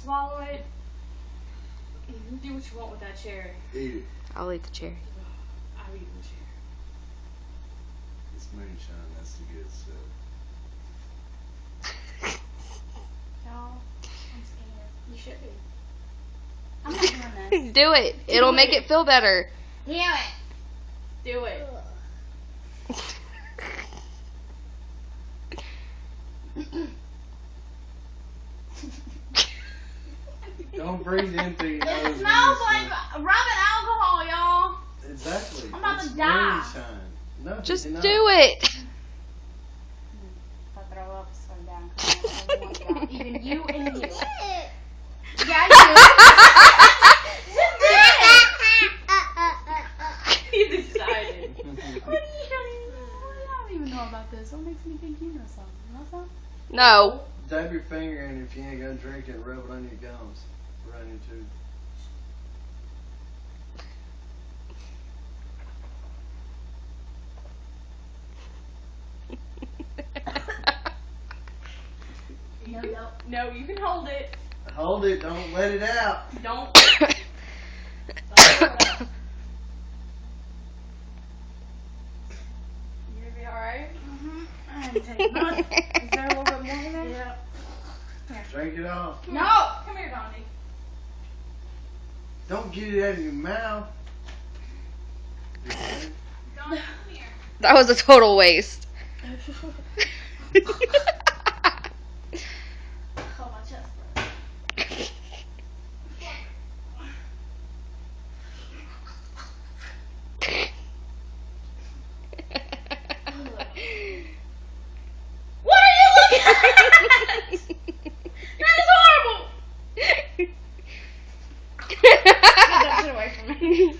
swallow it. Do what you want with that cherry. Eat it. I'll eat the cherry. I'll eat the cherry. It's moonshine. That's the good stuff. No, I'm scared. You should be. I'm not doing this. Do it. It'll make it feel better. Damn it. Do it. Don't breathe in through your nose. It smells like rubbing alcohol, y'all. Exactly. I'm about It's to die. moonshine. No, Just you're not. do it. If I throw up, slow down. Even you and you. Yeah, you. He's excited. What do you I don't even know about this. What makes me think you know something? You know something? No. Dab your finger in if you ain't gonna drink it. Rub it on your gums. Around your tooth. No, you can hold it. Hold it. Don't let it out. Don't. You gonna be alright? Mm-hmm. I'm gonna take none. Is there a little bit more in there? Yeah. Here. Drink it off. No! Come here, Gandhi. Don't get it out of your mouth. Gandhi, come here. That was a total waste. Oh, my chest burns. What are you looking at? That is horrible! Get that shit away from me.